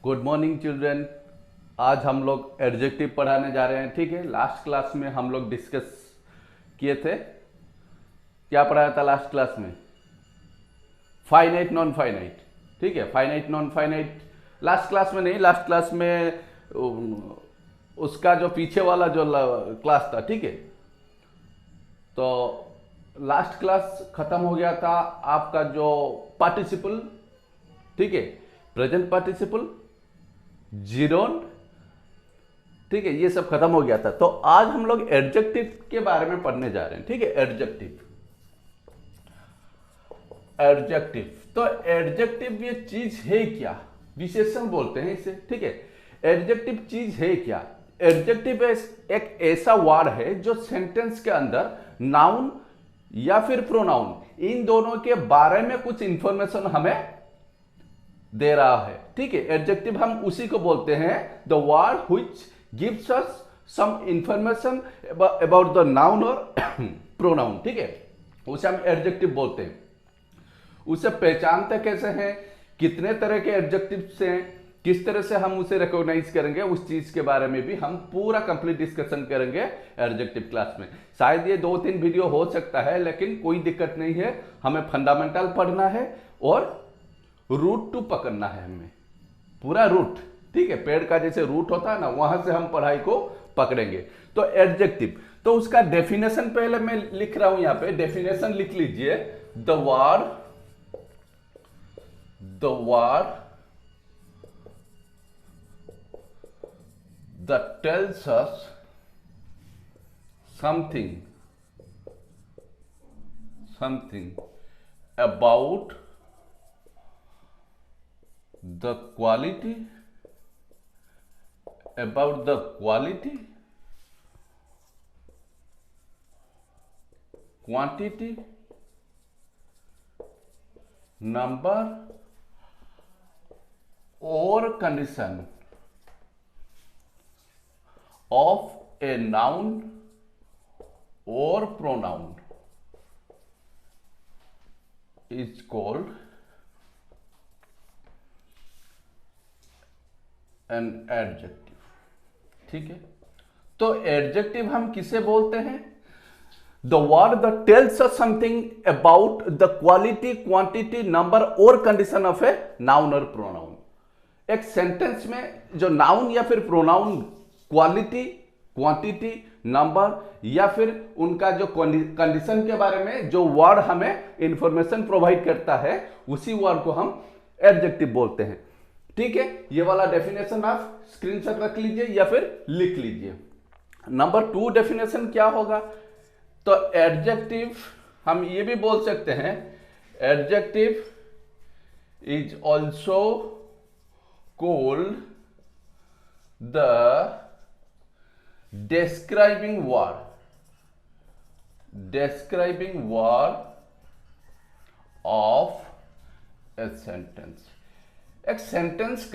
Good morning children. आज हम लोग एडजेक्टिव पढ़ाने जा रहे हैं। ठीक है, लास्ट क्लास में हम लोग डिस्कस किए थे। क्या पढ़ाया था लास्ट क्लास में? Finite non finite. ठीक है, finite non finite last class में नहीं, लास्ट क्लास में उसका जो पीछे वाला जो क्लास था। ठीक है, तो लास्ट क्लास खत्म हो गया था आपका जो पार्टिसिपल, ठीक है, प्रेजेंट पार्टिसिपल, जीरोन, ठीक है, ये सब खत्म हो गया था। तो आज हम लोग एडजेक्टिव के बारे में पढ़ने जा रहे हैं। ठीक है, एडजेक्टिव। एडजेक्टिव तो एडजेक्टिव ये चीज है क्या? विशेषण बोलते हैं इसे। ठीक है, एडजेक्टिव चीज है क्या? एडजेक्टिव एक ऐसा वर्ड है जो सेंटेंस के अंदर नाउन या फिर प्रोनाउन इन दोनों के बारे में कुछ इंफॉर्मेशन हमें दे रहा है। ठीक है, एडजेक्टिव हम उसी को बोलते हैं the word which gives us some information about the noun और प्रोनाउन। ठीक है, उसे हम एडजेक्टिव बोलते हैं। उसे पहचानते कैसे हैं, कितने तरह के एडजेक्टिव्स हैं, किस तरह से हम उसे रिकॉग्नाइज करेंगे, उस चीज के बारे में भी हम पूरा कंप्लीट डिस्कशन करेंगे एडजेक्टिव क्लास में। शायद ये 2-3 वीडियो हो सकता है, लेकिन कोई दिक्कत नहीं है। हमें फंडामेंटल पढ़ना है और रूट टू पकड़ना है, हमें पूरा रूट। ठीक है, पेड़ का जैसे रूट होता है ना, वहां से हम पढ़ाई को पकड़ेंगे। तो एडजेक्टिव, तो उसका डेफिनेशन पहले मैं लिख रहा हूं, यहां पे डेफिनेशन लिख लीजिए। The word that tells us something about the quality, quantity, number or condition of a noun or pronoun is called an adjective। ठीक है, तो एडजेक्टिव हम किसे बोलते हैं? The word that tells us something about the quality, quantity, number और condition of a noun or pronoun। एक sentence में जो नाउन या फिर प्रोनाउन क्वालिटी, क्वांटिटी, नंबर या फिर उनका जो कंडीशन के बारे में जो वर्ड हमें इंफॉर्मेशन प्रोवाइड करता है, उसी वर्ड को हम एडजेक्टिव बोलते हैं। ठीक है, ये वाला डेफिनेशन आप स्क्रीनशॉट रख लीजिए या फिर लिख लीजिए। नंबर 2 डेफिनेशन क्या होगा? तो एडजेक्टिव हम ये भी बोल सकते हैं, adjective is also called the describing word of a sentence। एक सेंटेंस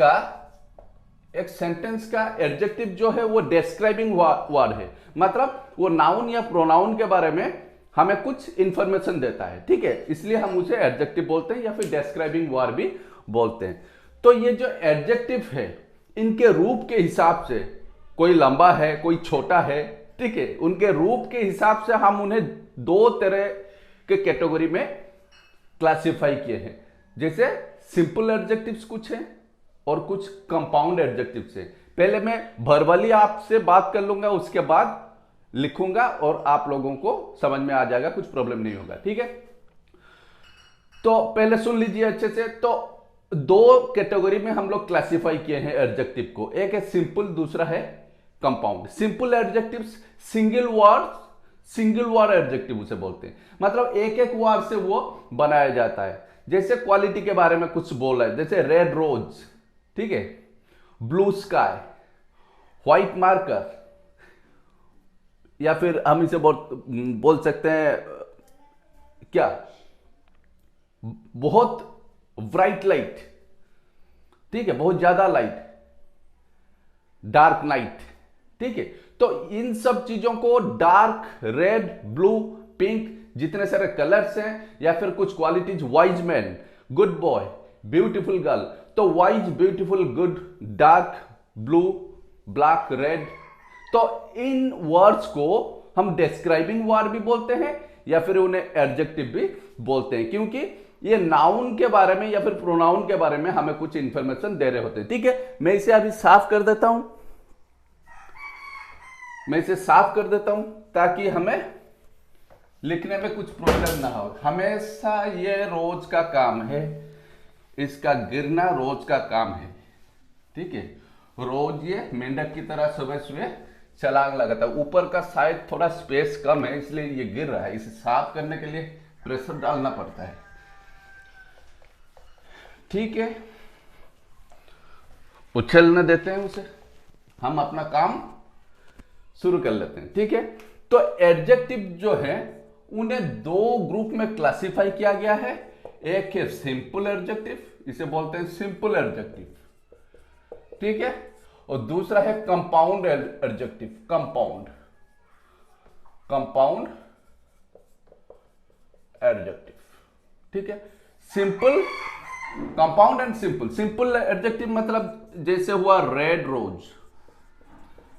का एडजेक्टिव जो है वो डिस्क्राइबिंग वर्ड है, मतलब वो नाउन या प्रोनाउन के बारे में हमें कुछ इंफॉर्मेशन देता है। ठीक है, इसलिए हम उसे एडजेक्टिव बोलते हैं या फिर डिस्क्राइबिंग वर्ड भी बोलते हैं। तो ये जो एडजेक्टिव है, इनके रूप के हिसाब से कोई लंबा है, कोई छोटा है। ठीक है, उनके रूप के हिसाब से हम उन्हें 2 तरह के कैटेगरी में क्लासिफाई किए हैं। जैसे सिंपल एडजेक्टिव्स कुछ हैं और कुछ कंपाउंड एडजेक्टिव्स हैं। पहले मैं वर्बली आपसे बात कर लूंगा, उसके बाद लिखूंगा और आप लोगों को समझ में आ जाएगा, कुछ प्रॉब्लम नहीं होगा। ठीक है, तो पहले सुन लीजिए अच्छे से। तो 2 कैटेगरी में हम लोग क्लासिफाई किए हैं एडजेक्टिव को, एक है सिंपल, दूसरा है compound. Simple adjectives single word adjective उसे बोलते हैं, मतलब एक एक वर्ड से वो बनाया जाता है। जैसे क्वालिटी के बारे में कुछ बोल रहा है, जैसे रेड रोज, ठीक है, ब्लू स्काई, व्हाइट मार्कर, या फिर हम इसे बोल सकते हैं क्या, बहुत ब्राइट लाइट। ठीक है, बहुत ज्यादा लाइट, डार्क नाइट। ठीक है, तो इन सब चीजों को डार्क, रेड, ब्लू, पिंक, जितने सारे कलर्स हैं, या फिर कुछ qualities, wise man, good boy, beautiful girl, तो why is beautiful, good, dark blue, black, red. तो इन वर्ड्स को हम डिस्क्राइबिंग वर्ड भी बोलते हैं या फिर उन्हें एडजेक्टिव भी बोलते हैं, क्योंकि ये नाउन के बारे में या फिर प्रोनाउन के बारे में हमें कुछ इंफॉर्मेशन दे रहे होते हैं। ठीक है, मैं इसे अभी साफ कर देता हूं, मैं इसे साफ कर देता हूं ताकि हमें लिखने में कुछ प्रॉब्लम ना हो। हमेशा ये रोज का काम है, इसका गिरना रोज का काम है। ठीक है, रोज ये मेंढक की तरह सुबह सुबह छलांग लगाता है। ऊपर का शायद थोड़ा स्पेस कम है इसलिए ये गिर रहा है, इसे साफ करने के लिए प्रेशर डालना पड़ता है। ठीक है, उछलने देते हैं उसे, हम अपना काम शुरू कर लेते हैं। ठीक है, तो एडजेक्टिव जो है उन्हें दो ग्रुप में क्लासिफाई किया गया है। एक है सिंपल एडजेक्टिव, इसे बोलते हैं सिंपल एडजेक्टिव। ठीक है, और दूसरा है कंपाउंड एडजेक्टिव, कंपाउंड एडजेक्टिव। ठीक है, simple, compound and simple. Simple adjective मतलब जैसे हुआ रेड रोज,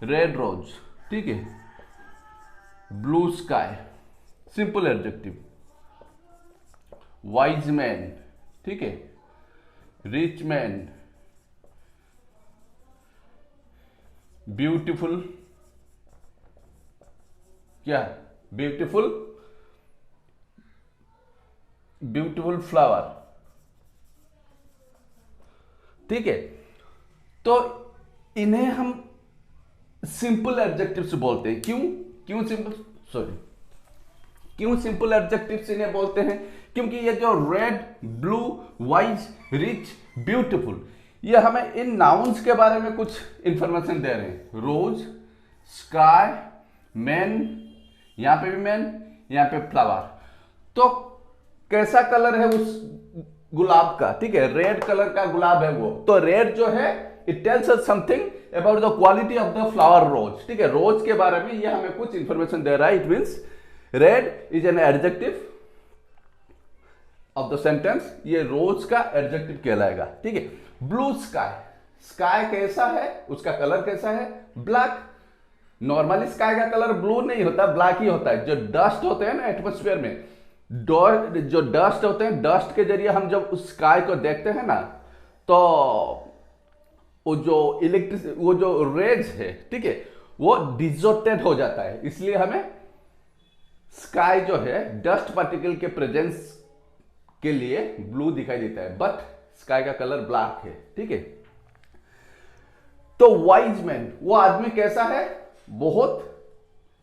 रेड रोज। ठीक है, blue sky, simple adjective. Wise man, ठीक है, रिच मैन, ब्यूटीफुल, क्या, ब्यूटीफुल, ब्यूटीफुल फ्लावर। ठीक है, तो इन्हें हम सिंपल एडजेक्टिव्स बोलते हैं। क्यों सिंपल, सॉरी, क्यों सिंपल एडजेक्टिव्स इन्हें बोलते हैं? क्योंकि ये जो red, blue, wise, rich, beautiful, ये हमें इन नाउन्स के बारे में कुछ इंफॉर्मेशन दे रहे हैं। रोज, स्काई, मैन, यहां पे भी मैन, यहां पे फ्लावर। तो कैसा कलर है उस गुलाब का? ठीक है, रेड कलर का गुलाब है वो। तो रेड जो है it tells us something about the quality of the flower rose. ठीक है, रोज के बारे में ये हमें कुछ इंफॉर्मेशन दे रहा है। It means red is an adjective of the sentence, ये रोज का एडजेक्टिव कहलाएगा। ठीक है, ब्लू स्काई, स्काई कैसा है, उसका कलर कैसा है? ब्लैक। नॉर्मली स्काई का कलर ब्लू नहीं होता, ब्लैक ही होता है। जो डस्ट होते हैं ना एटमॉस्फेयर में, जो डस्ट होते हैं, डस्ट के जरिए हम जब उस स्काई को देखते हैं ना, तो वो जो रेज है, ठीक है, वो डिजोर्टेड हो जाता है। इसलिए हमें स्काई जो है डस्ट पार्टिकल के प्रेजेंस के लिए ब्लू दिखाई देता है, बट स्काई का कलर ब्लैक है। ठीक है, तो वाइज मैन, वो आदमी कैसा है? बहुत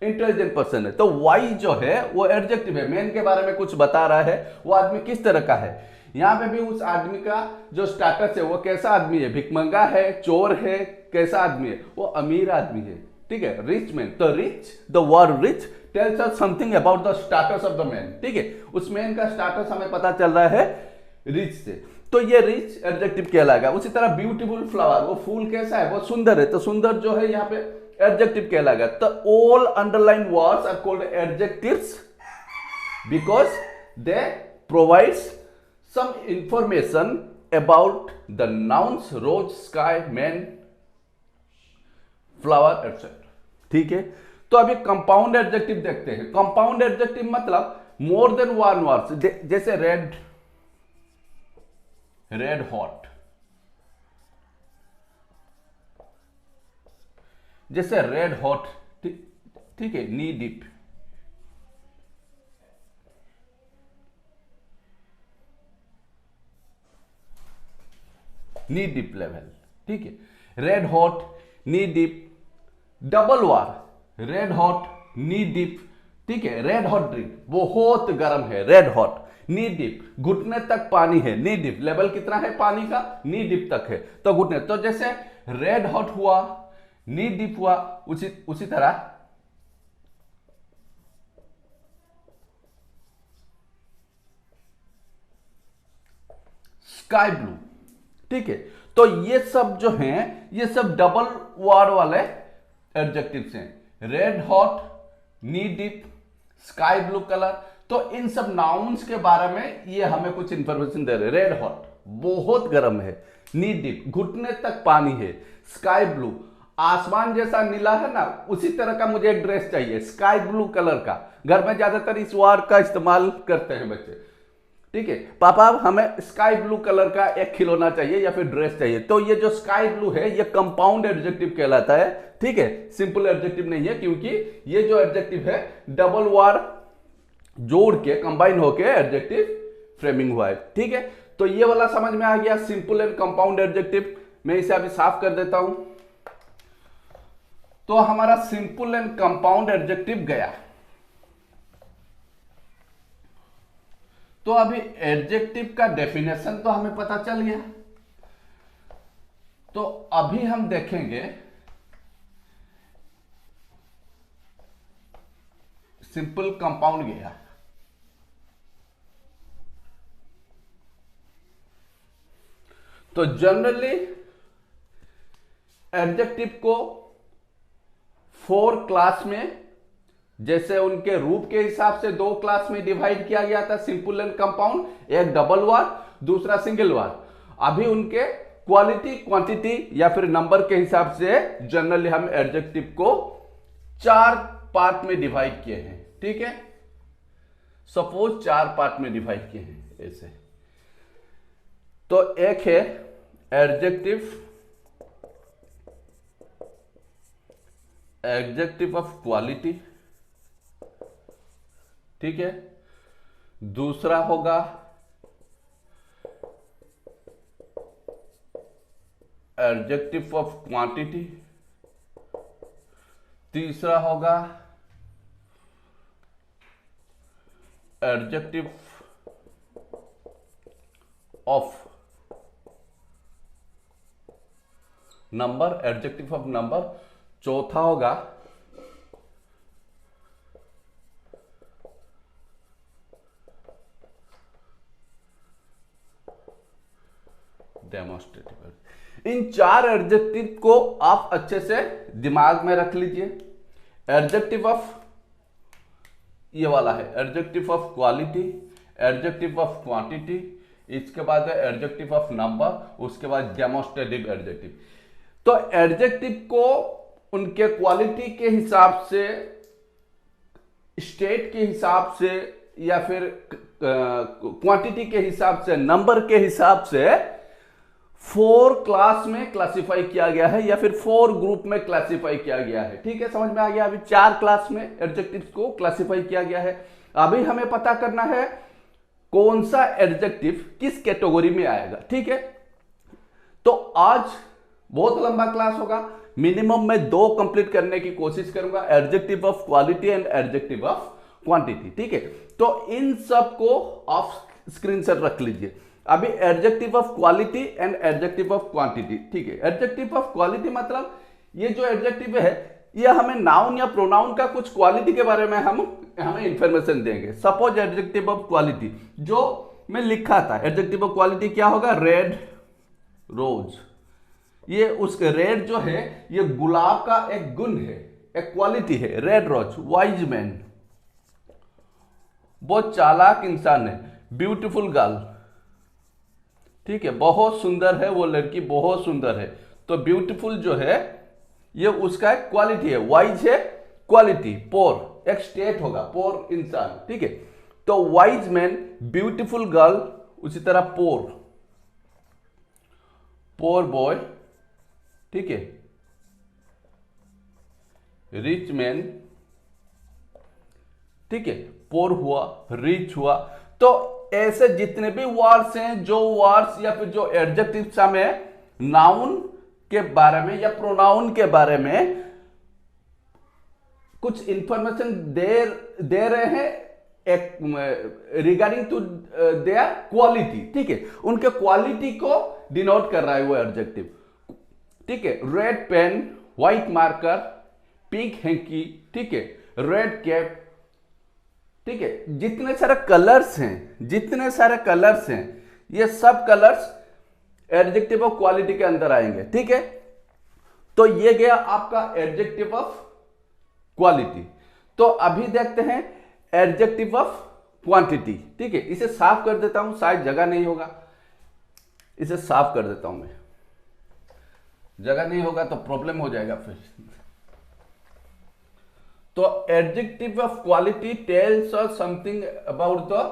इंटेलिजेंट पर्सन है। तो वाइज जो है वो एडजेक्टिव है, मैन के बारे में कुछ बता रहा है। वो आदमी किस तरह का है? यहां पे भी उस आदमी का जो स्टेटस है वो कैसा आदमी है? भिखमंगा है, चोर है, कैसा आदमी है? वो अमीर आदमी है। ठीक है, रिच मैन। तो rich, the word rich tales us something about the status of the man. ठीक है, उस मैन का स्टेटस हमें पता चल रहा है रिच से, तो ये रिच एडजेक्टिव कहलाएगा। उसी तरह ब्यूटीफुल फ्लावर, वो फूल कैसा है? वो सुंदर है, तो सुंदर जो है यहाँ पे एडजेक्टिव कहलाएगा। तो all underline words are called adjectives because they provides some information about the nouns rose, sky, man, flower, etc. ठीक है, तो अभी कंपाउंड एडजेक्टिव देखते हैं। कंपाउंड एडजेक्टिव मतलब मोर देन वन वर्ड्स, जैसे रेड, रेड हॉट, जैसे रेड हॉट, ठीक है, नी डीप, नी डीप लेवल। ठीक है, रेड हॉट, नी डीप, डबल वार, रेड हॉट, नी डीप। ठीक है, रेड हॉट ड्रिंक, बहुत गर्म है, रेड हॉट। नी डीप, घुटने तक पानी है, नी डीप, लेवल कितना है पानी का? नी डीप तक है, तो घुटने। तो जैसे रेड हॉट हुआ, नी डीप हुआ, उसी तरह स्काई ब्लू। ठीक है, तो ये सब जो हैं, ये सब डबल वर्ड वाले एडजेक्टिव्स हैं। रेड हॉट, नी डीप, स्काई ब्लू कलर। तो इन सब नाउन्स के बारे में ये हमें कुछ इंफॉर्मेशन दे रहे हैं। रेड हॉट, बहुत गर्म है। नी डीप, घुटने तक पानी है। स्काई ब्लू, आसमान जैसा नीला है ना, उसी तरह का मुझे एक ड्रेस चाहिए, स्काई ब्लू कलर का। घर में ज्यादातर इस वर्ड का इस्तेमाल करते हैं बच्चे। ठीक है, पापा हमें स्काई ब्लू कलर का एक खिलौना चाहिए या फिर ड्रेस चाहिए। तो ये जो स्काई ब्लू है ये कंपाउंड एडजेक्टिव कहलाता है। ठीक है, सिंपल एडजेक्टिव नहीं है, क्योंकि ये जो एडजेक्टिव है डबल वर्ड जोड़ के कंबाइन होके एडजेक्टिव फ्रेमिंग हुआ है। ठीक है, तो ये वाला समझ में आ गया, सिंपल एंड कंपाउंड एडजेक्टिव। मैं इसे अभी साफ कर देता हूं। तो हमारा सिंपल एंड कंपाउंड एडजेक्टिव गया। तो अभी एडजेक्टिव का डेफिनेशन तो हमें पता चल गया। तो अभी हम देखेंगे सिंपल कंपाउंड गया। तो जनरली एडजेक्टिव को 4 क्लास में, जैसे उनके रूप के हिसाब से 2 क्लास में डिवाइड किया गया था, सिंपल एंड कंपाउंड, एक डबल वर्ड, दूसरा सिंगल वर्ड। अभी उनके क्वालिटी, क्वांटिटी या फिर नंबर के हिसाब से जनरली हम एडजेक्टिव को 4 पार्ट में डिवाइड किए हैं। ठीक है, सपोज 4 पार्ट में डिवाइड किए हैं ऐसे। तो एक है एडजेक्टिव ऑफ क्वालिटी। ठीक है, दूसरा होगा एडजेक्टिव ऑफ क्वांटिटी। तीसरा होगा adjective of number, adjective of number. चौथा होगा डेमोन्स्ट्रेटिव। इन 4 एडजेक्टिव को आप अच्छे से दिमाग में रख लीजिए। एडजेक्टिव ऑफ, ये वाला है adjective of quality, adjective of quantity, इसके बाद है एडजेक्टिव ऑफ नंबर, उसके बाद डेमोन्स्ट्रेटिव एडजेक्टिव। तो एडजेक्टिव को उनके क्वालिटी के हिसाब से, स्टेट के हिसाब से या फिर क्वांटिटी के हिसाब से, नंबर के हिसाब से 4 क्लास में क्लासिफाई किया गया है या फिर 4 ग्रुप में क्लासिफाई किया गया है। ठीक है, समझ में आ गया। अभी 4 क्लास में एडजेक्टिव्स को क्लासिफाई किया गया है। अभी हमें पता करना है कौन सा एडजेक्टिव किस कैटेगरी में आएगा। ठीक है, तो आज बहुत लंबा क्लास होगा, मिनिमम मैं 2 कंप्लीट करने की कोशिश करूंगा, adjective of quality and adjective of quantity. ठीक है, तो इन सब को ऑफ स्क्रीन से रख लीजिए। अभी adjective of quality and adjective of quantity. ठीक है, एडजेक्टिव ऑफ क्वालिटी मतलब ये जो एडजेक्टिव है ये हमें नाउन या प्रोनाउन का कुछ क्वालिटी के बारे में हमें इंफॉर्मेशन देंगे। सपोज एडजेक्टिव ऑफ क्वालिटी जो मैं लिखा था, एडजेक्टिव ऑफ क्वालिटी क्या होगा, रेड रोज। ये उसके रेड जो है ये गुलाब का एक गुण है, एक क्वालिटी है, रेड रोज। वाइज मैन, बहुत चालाक इंसान है। ब्यूटीफुल गर्ल, ठीक है, बहुत सुंदर है वो लड़की, बहुत सुंदर है। तो ब्यूटीफुल जो है ये उसका एक क्वालिटी है, वाइज है क्वालिटी। पोर एक स्टेट होगा, पोर इंसान। ठीक है, तो वाइज मैन, ब्यूटीफुल गर्ल, उसी तरह पोर, पोर बॉय। ठीक है, रिच मैन। ठीक है, पोर हुआ, रिच हुआ। तो ऐसे जितने भी वर्ड्स हैं, जो वर्ड्स या फिर जो एडजेक्टिव्स हमें नाउन के बारे में या प्रोनाउन के बारे में कुछ इंफॉर्मेशन दे रहे हैं रिगार्डिंग टू देयर क्वालिटी। ठीक है, उनके क्वालिटी को डिनोट कर रहा है वो एडजेक्टिव। ठीक है, red pen, white marker, pink hanky. ठीक है, रेड कैप। ठीक है, जितने सारे कलर्स हैं, ये सब कलर्स एडजेक्टिव ऑफ क्वालिटी के अंदर आएंगे। ठीक है, तो ये गया आपका एडजेक्टिव ऑफ क्वालिटी। तो अभी देखते हैं एडजेक्टिव ऑफ क्वांटिटी। ठीक है, इसे साफ कर देता हूं, शायद जगह नहीं होगा। इसे साफ कर देता हूं मैं, जगह नहीं होगा तो प्रॉब्लम हो जाएगा फिर। तो adjective of quality tales us something about the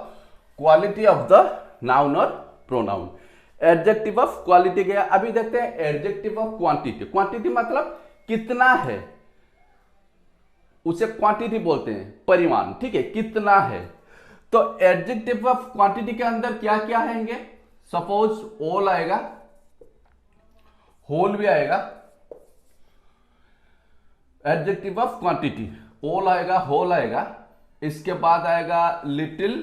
quality of the noun और प्रोनाउन। एडजेक्टिव ऑफ क्वालिटी गया, अभी देखते हैं एडजेक्टिव ऑफ क्वांटिटी। क्वांटिटी मतलब कितना है, उसे क्वांटिटी बोलते हैं, परिमाण, ठीक है, कितना है। तो एडजेक्टिव ऑफ क्वांटिटी के अंदर क्या क्या आएंगे, सपोज ऑल आएगा, होल भी आएगा। एडजेक्टिव ऑफ क्वांटिटी ऑल आएगा, होल आएगा, इसके बाद आएगा little,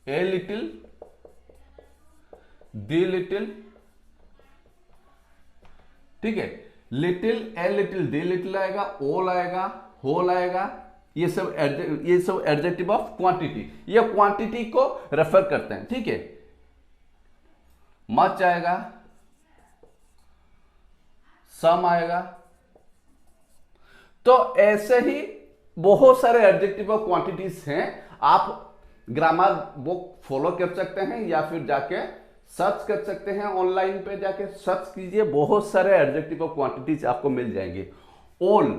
a little, the little, ठीक है, little, a little, the little आएगा, ऑल आएगा, होल आएगा। ये सब एडजेक्टिव ऑफ क्वांटिटी, ये क्वांटिटी को रेफर करते हैं, ठीक है। मच आएगा, सम आएगा। तो ऐसे ही बहुत सारे एडजेक्टिव ऑफ क्वांटिटीज हैं। आप ग्रामर बुक फॉलो कर सकते हैं या फिर जाके सर्च कर सकते हैं, ऑनलाइन पे जाके सर्च कीजिए, बहुत सारे एडजेक्टिव ऑफ क्वांटिटीज आपको मिल जाएंगे। All,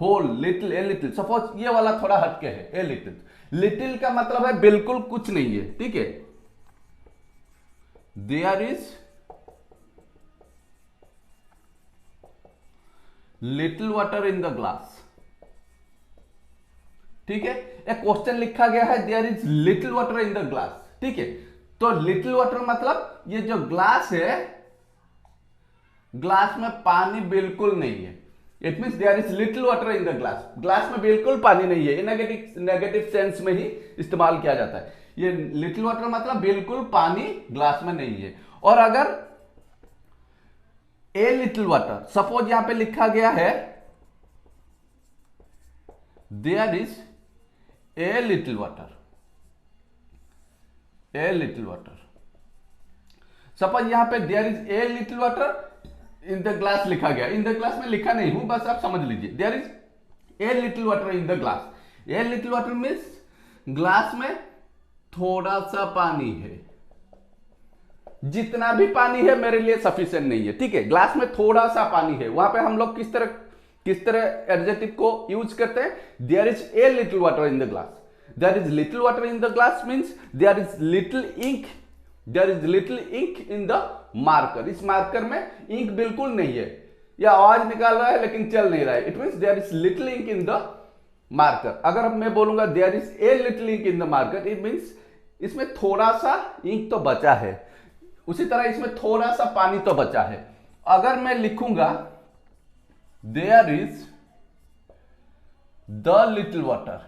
whole, little, a little, suppose ये वाला थोड़ा हटके है, ए लिटिल। लिटिल का मतलब है बिल्कुल कुछ नहीं है, ठीक है। There is little water in the glass, ठीक है। एक क्वेश्चन लिखा गया है, there is little water in the glass, ठीक है। तो लिटिल वाटर मतलब ये जो ग्लास है, ग्लास में पानी बिल्कुल नहीं है। It means there is little water in the glass, glass में बिल्कुल पानी नहीं है। ये नेगेटिव सेंस में ही इस्तेमाल किया जाता है। ये लिटिल वाटर मतलब बिल्कुल पानी ग्लास में नहीं है। और अगर ए लिटिल वाटर, सपोज यहां पे लिखा गया है there is a little water, a little water, suppose यहां पे there is a little water in the glass लिखा गया, इन द ग्लास में लिखा नहीं हूं, बस आप समझ लीजिए। There is a little water in the glass. A little water means glass में थोड़ा सा पानी है, जितना भी पानी है मेरे लिए सफिशिएंट नहीं है, ठीक है। ग्लास में थोड़ा सा पानी है, वहां पे हम लोग किस तरह एडजेक्टिव को यूज करते हैं, there is a little water in the glass. There is little water in the glass means there is little ink, there is little ink in the marker. इस मार्कर में इंक बिल्कुल नहीं है, या आवाज निकाल रहा है लेकिन चल नहीं रहा है। It means there is little ink in the marker. अगर मैं बोलूंगा there is a little ink in the marker, it means इसमें थोड़ा सा इंक तो बचा है। उसी तरह इसमें थोड़ा सा पानी तो बचा है। अगर मैं लिखूंगा there is the little water,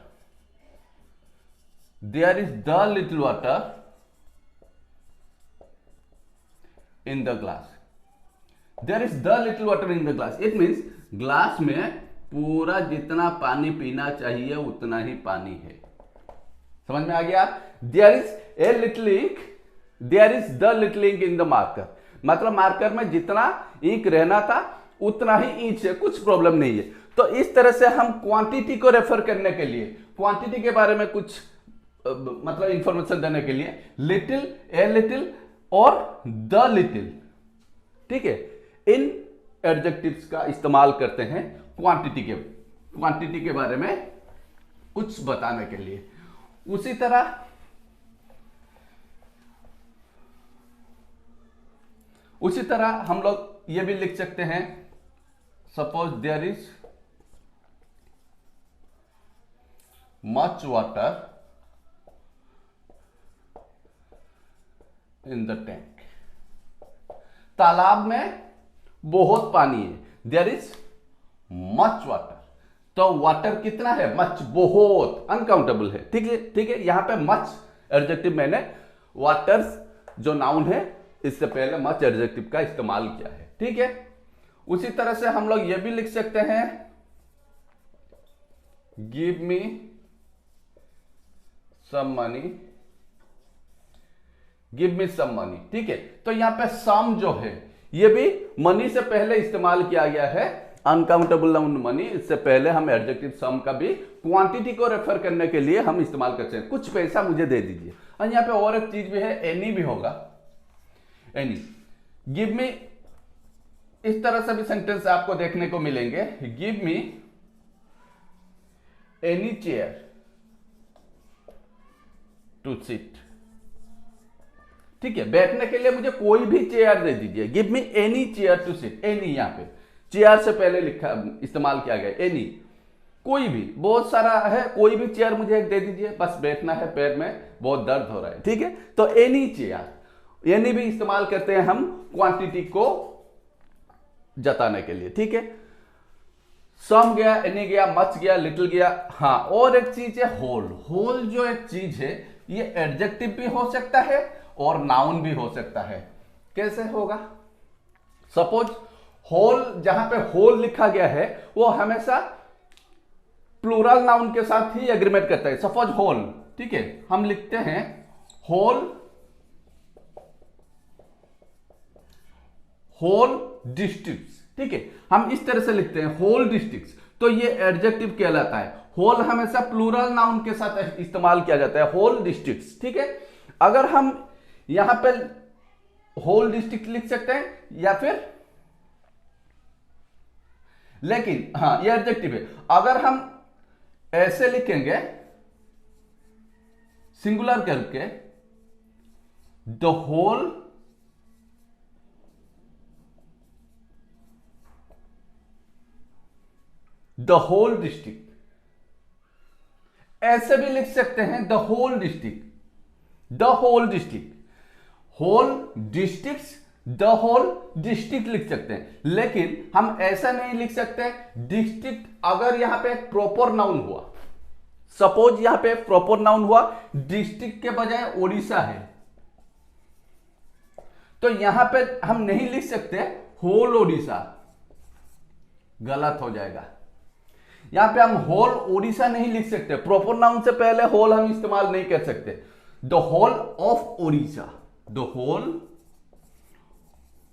there is the little water in the glass, there is the little water in the glass, it means glass में पूरा जितना पानी पीना चाहिए उतना ही पानी है। समझ में आ गया? There is a little ink, there is the little ink in the marker, मतलब मार्कर में जितना इंक रहना था उतना ही इंच है, कुछ प्रॉब्लम नहीं है। तो इस तरह से हम क्वांटिटी को रेफर करने के लिए, क्वांटिटी के बारे में कुछ मतलब इंफॉर्मेशन देने के लिए लिटिल, ए लिटिल और द लिटिल, ठीक है, इन एडजेक्टिव्स का इस्तेमाल करते हैं क्वांटिटी के बारे में कुछ बताने के लिए। उसी तरह हम लोग ये भी लिख सकते हैं, suppose there is much water in the tank, तालाब में बहुत पानी है, देयर इज मच वाटर। तो वाटर कितना है? मच, बहुत, अनकाउंटेबल है, ठीक है। यहां पे मच एडजेक्टिव मैंने वाटर्स जो नाउन है इससे पहले मच एडजेक्टिव का इस्तेमाल किया है, ठीक है। उसी तरह से हम लोग ये भी लिख सकते हैं give me some money, give me some money, ठीक है। तो यहां पे सम जो है ये भी मनी से पहले इस्तेमाल किया गया है, अनकाउंटेबल नाउन मनी, इससे पहले हम एडजेक्टिव सम का भी क्वांटिटी को रेफर करने के लिए हम इस्तेमाल करते हैं, कुछ पैसा मुझे दे दीजिए। और यहां पे और एक चीज भी है, एनी भी होगा, एनी। गिव मी, इस तरह से भी सेंटेंस आपको देखने को मिलेंगे। Give me any chair to sit. ठीक है, बैठने के लिए मुझे कोई भी चेयर दे दीजिए। Give me any chair to sit. Any, यहां पे चेयर से पहले लिखा इस्तेमाल किया गया, एनी, कोई भी, बहुत सारा है, कोई भी चेयर मुझे एक दे दीजिए, बस बैठना है, पैर में बहुत दर्द हो रहा है। ठीक है, तो एनी चेयर, एनी भी इस्तेमाल करते हैं हम क्वांटिटी को जताने के लिए। ठीक है, सम गया, एनी गया, मच गया, लिटिल गया। हाँ, और एक चीज है होल। होल जो एक चीज है, ये एडजेक्टिव भी हो सकता है और नाउन भी हो सकता है। कैसे होगा? सपोज होल, जहां पे होल लिखा गया है वो हमेशा प्लूरल नाउन के साथ ही एग्रीमेंट करता है। सपोज होल, ठीक है, हम लिखते हैं होल, होल डिस्ट्रिक्ट्स। ठीक है, हम इस तरह से लिखते हैं होल डिस्ट्रिक्ट्स, तो ये एडजेक्टिव कहलाता है। होल हमेशा प्लूरल नाउन के साथ इस्तेमाल किया जाता है, होल डिस्ट्रिक्ट्स। ठीक है, अगर हम यहां पे होल डिस्ट्रिक्ट लिख सकते हैं या फिर, लेकिन हाँ ये एडजेक्टिव है। अगर हम ऐसे लिखेंगे सिंगुलर करके, द होल डिस्ट्रिक्ट, ऐसे भी लिख सकते हैं the whole district, the whole district, whole districts, the whole district लिख सकते हैं। लेकिन हम ऐसा नहीं लिख सकते डिस्ट्रिक्ट अगर यहां पे प्रॉपर नाउन हुआ। सपोज यहां पे प्रॉपर नाउन हुआ, डिस्ट्रिक्ट के बजाय ओडिशा है, तो यहां पे हम नहीं लिख सकते होल ओडिशा, गलत हो जाएगा। यहां पे हम होल ओडिशा नहीं लिख सकते, प्रॉपर नाउन से पहले होल हम इस्तेमाल नहीं कर सकते। The whole of Odisha, the whole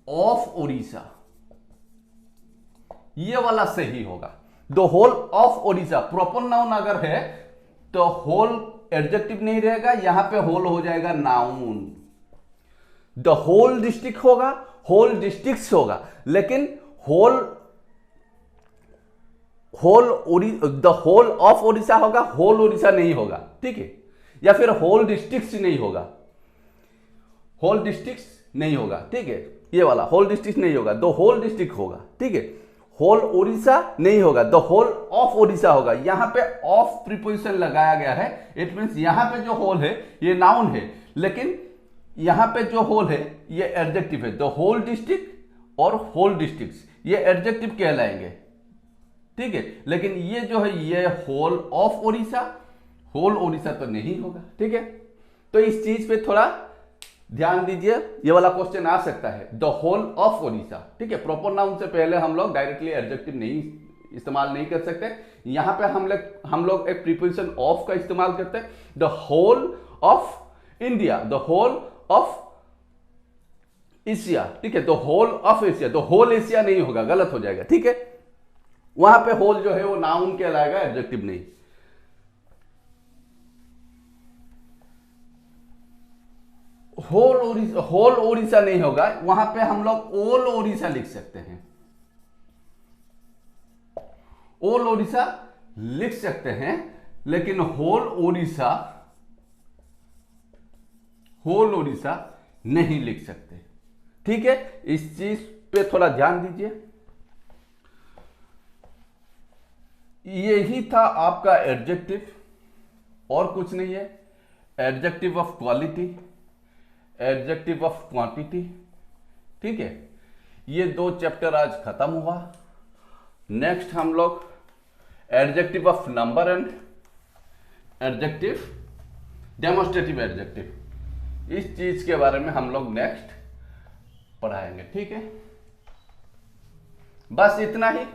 of Odisha, ये वाला सही होगा। The whole of Odisha proper noun अगर है तो होल एडजेक्टिव नहीं रहेगा, यहां पे होल हो जाएगा नाउन। द होल डिस्ट्रिक्ट होगा, होल डिस्ट्रिक्ट्स होगा, लेकिन द होल ऑफ ओडिशा होगा, होल ओडिशा नहीं होगा। ठीक है, या फिर होल डिस्ट्रिक्ट्स नहीं होगा, होल डिस्ट्रिक्ट्स नहीं होगा। ठीक है, ये वाला होल डिस्ट्रिक्ट नहीं होगा, द होल डिस्ट्रिक्ट होगा। ठीक है, होल ओडिशा नहीं होगा, द होल ऑफ ओडिशा होगा। यहां पे ऑफ प्रीपोजिशन लगाया गया है, इट मींस यहां पे जो होल है ये नाउन है, लेकिन यहां पे जो होल है ये एडजेक्टिव है। द होल डिस्ट्रिक्ट और होल डिस्ट्रिक्ट्स ये एडजेक्टिव कहलाएंगे। ठीक है, लेकिन ये जो है ये whole of Odisha, whole Odisha तो नहीं होगा। ठीक है, तो इस चीज पे थोड़ा ध्यान दीजिए, ये वाला क्वेश्चन आ सकता है, द होल ऑफ ओडिशा। ठीक है, प्रॉपर नाउन से पहले हम लोग डायरेक्टली एडजेक्टिव नहीं इस्तेमाल नहीं कर सकते। यहां पे हम लोग एक प्रीपोजिशन ऑफ का इस्तेमाल करते हैं, the whole of India, the whole of Asia. ठीक है, the whole of Asia, the whole Asia नहीं होगा, गलत हो जाएगा। ठीक है, वहां पे होल जो है वो नाउन कहलाएगा, एडजेक्टिव नहीं। होल ओडिशा नहीं होगा, वहां पे हम लोग ऑल ओडिशा लिख सकते हैं, ऑल ओडिशा लिख सकते हैं, लेकिन होल ओडिशा नहीं लिख सकते। ठीक है, इस चीज पे थोड़ा ध्यान दीजिए। यही था आपका एडजेक्टिव, और कुछ नहीं है। Adjective of quality, adjective of quantity. ठीक है, ये 2 चैप्टर आज खत्म हुआ। नेक्स्ट हम लोग adjective of number and adjective demonstrative adjective, इस चीज के बारे में हम लोग नेक्स्ट पढ़ाएंगे। ठीक है, बस इतना ही,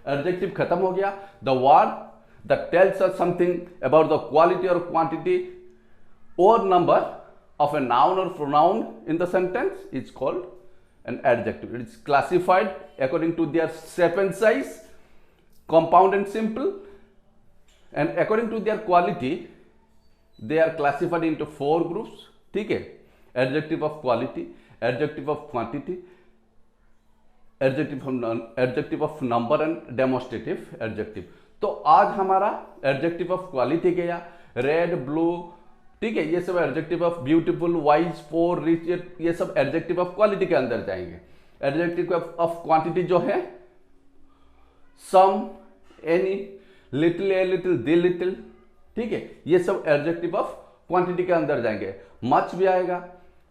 एडजेक्टिव खत्म हो गया। The word that tells us something about the quality और क्वांटिटी और number of a noun or pronoun in the sentence is called an adjective. It is classified according to their shape and size, compound and simple, and according to their quality they are classified into 4 groups. ठीक है, adjective of quality, adjective of quantity, adjective of number and demonstrative adjective. तो आज हमारा adjective of quality गया, red, blue, ठीक है, ये सब adjective of beautiful, wise, four, rich, ये सब एडजेक्टिव ऑफ क्वालिटी के अंदर जाएंगे। एडजेक्टिव ऑफ क्वांटिटी जो है some, any, little, a little, the little, ठीक है, ये सब एडजेक्टिव ऑफ क्वांटिटी के अंदर जाएंगे। मच भी आएगा,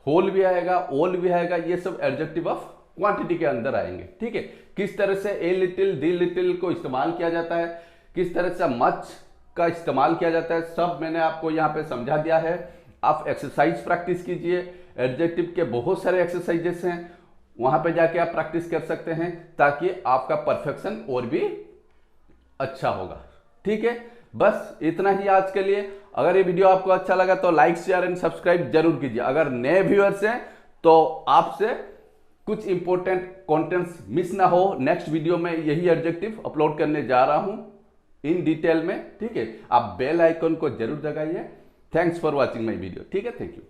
होल भी आएगा, ऑल भी आएगा, ये सब एडजेक्टिव ऑफ क्वांटिटी के अंदर आएंगे। ठीक है, किस तरह से ए लिटिल, द लिटिल को इस्तेमाल किया जाता है, किस तरह से मच का इस्तेमाल किया जाता है, सब मैंने आपको यहाँ पे समझा दिया है। आप एक्सरसाइज प्रैक्टिस कीजिए, एडजेक्टिव के बहुत सारे एक्सरसाइजेस हैं, वहां पे जाके आप प्रैक्टिस कर सकते हैं ताकि आपका परफेक्शन और भी अच्छा होगा। ठीक है, बस इतना ही आज के लिए। अगर ये वीडियो आपको अच्छा लगा तो लाइक, शेयर एंड सब्सक्राइब जरूर कीजिए। अगर नए व्यूअर्स हैं तो आपसे कुछ इंपॉर्टेंट कंटेंट्स मिस ना हो, नेक्स्ट वीडियो में यही एडजेक्टिव अपलोड करने जा रहा हूं इन डिटेल में। ठीक है, आप बेल आइकन को जरूर दबाइए। Thanks for watching my video. ठीक है, थैंक यू।